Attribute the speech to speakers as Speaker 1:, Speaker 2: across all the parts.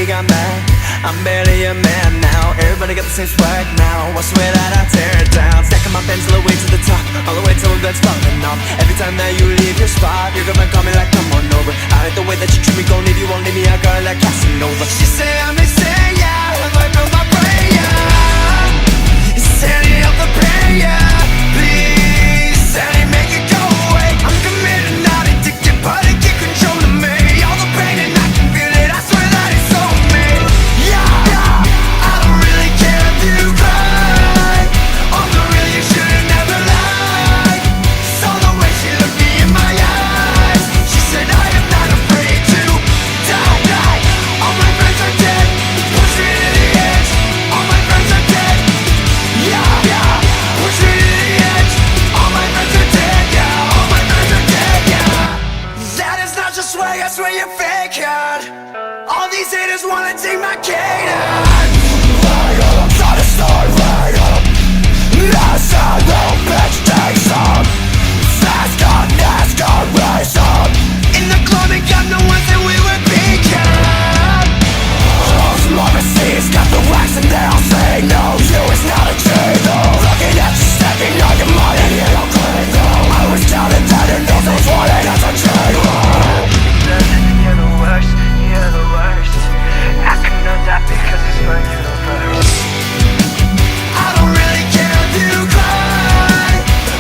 Speaker 1: got mad. I'm barely a man now. Everybody got the same swag now. Watch the way that I tear it down. Stacking my pencil all the way to the top, all the way till it's falling off. Every time that you leave your spot, you're gonna call me like come on over. I like the way that you treat me, gon' leave you, won't leave me. I got it like Casanova. She say I'm insane, yeah, I might build my brain, yeah. Sandy up the pain, yeah. Please, Sandy, make it go away. I'm committed, not addicted, but it can't control me. All the pain and I can feel it, I swear that it's on me. Yeah, I don't really care if you cry. On the real, you should've never lied. Saw the way she looked me in my eyes. She said I am not afraid to die. All my friends are dead, push me to the edge. All my friends are dead. Yeah, push me to the edge. All my friends are dead, yeah. All my friends are dead, yeah. That is not just swag, I swear you're fake, yeah. All these haters wanna take my cadence. Flag up, try to start flag up. NASCAR, real bitch, take some. NASCAR, race up. In the club, it got no one said we were peaking. Those overseas got the wax and they'll say no, you is not a cheater. Looking at you, stacking all your money, you don't clean though. I was down and down and those was wanted as a cheater. You're the worst, you're the worst. I can know that because it's my universe. I don't really care if you cry.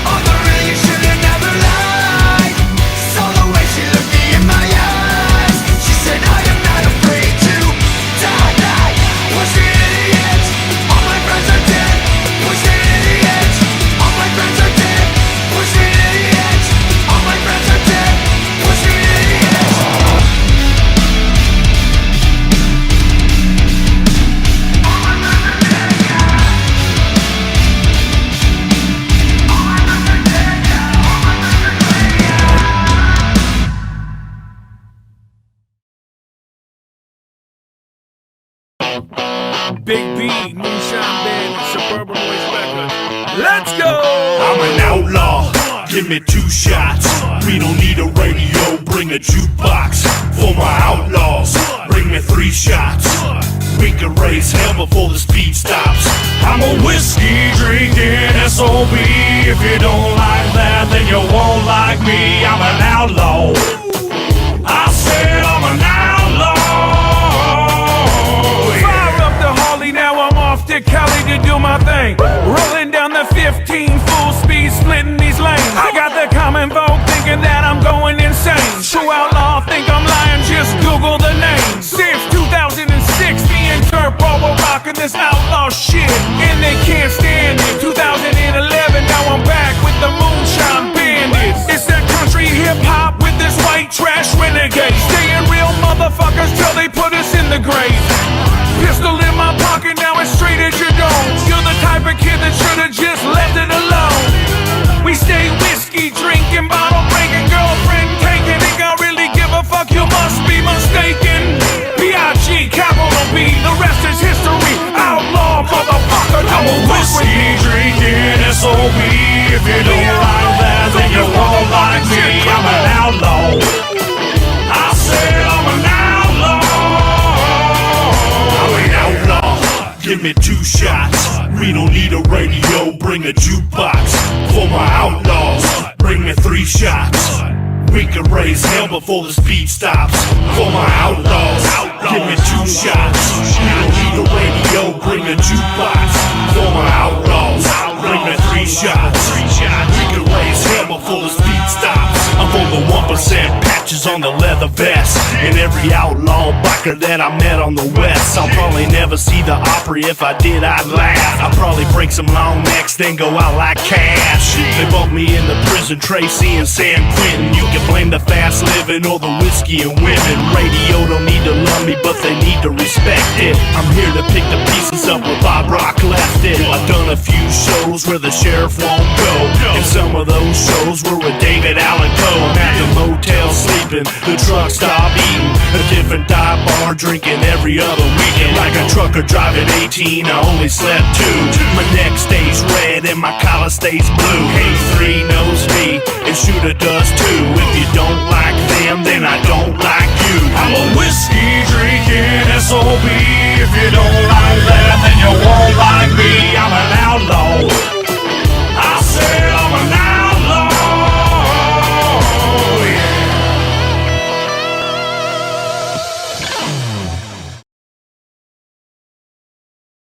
Speaker 1: On the real, you should've never lied. Saw the way she looked me in my eyes. She said I am not afraid to die. Push me to the edge. All my friends are dead. Push me to the edge. All my friends are dead. Push me to the edge. All my friends are dead. Push me to the edge.
Speaker 2: Big B, Moonshine Band, Suburban Waste Records. Let's go!
Speaker 3: I'm an outlaw, give me 2 shots. We don't need a radio, bring a jukebox. For my outlaws, bring me 3 shots. We can raise hell before the speed stops. I'm a whiskey drinking SOB. If you don't like that, then you won't like me. I'm an outlaw. I said I'm an outlaw.
Speaker 2: Fire up the Harley, now I'm off to Cali to do my thing. Rolling down the 15, full speed, splitting these lanes. I got the common folk thinking that I'm going insane. True outlaw, think I'm lying, just Google the name. Since 2006, me and Turbo were rocking this outlaw shit, and they can't stand it. 2011, now I'm back with the Moonshine Bandits. It's that country hip-hop with this white trash renegade. Staying real motherfuckers till they put us in the grave. Pistol in my pocket, now it's straight at your dome. You're the type of kid that should've just left it alone. We stay whiskey drinking, bottle breaking, girlfriend taking. Think I really give a fuck? You must be mistaken. B.I.G. capital B, the rest is history. Outlaw motherfucker,
Speaker 3: I'm a whiskey drinking SOB. If you don't like that, then you won't like me. I'm an outlaw. I said I'm an outlaw. I'm an outlaw. Give me 2 shots. We don't need a radio, bring a jukebox. For my outlaws, bring me 3 shots. We can raise hell before the speed stops. For my outlaws, give me 2 shots. We don't need a radio, bring a jukebox. For my outlaws, bring me 3 shots. We can raise hell before the speed stops. I'm for the 1% patches on the leather vest. And every outlaw biker that I met on the west. I'll probably never see the Opry, if I did I'd laugh. I'd probably break some long necks, then go out like cash. They bumped me in the prison, Tracy and San Quentin. You can blame the fast living or the whiskey and women. Radio don't need to love me, but they need to respect it. I'm here to pick the pieces up where Bob Rock left it. I've done a few shows where the sheriff won't go, and some of those shows were with David Allen Coe. At the motel sleeping, the truck stop eating. A different dive bar drinking every other weekend. Like a trucker driving 18, I only slept 2. My neck stays red and my collar stays blue. K3 knows me and Shooter does too. If you don't like them, then I don't like you. I'm a whiskey drinking SOB. If you don't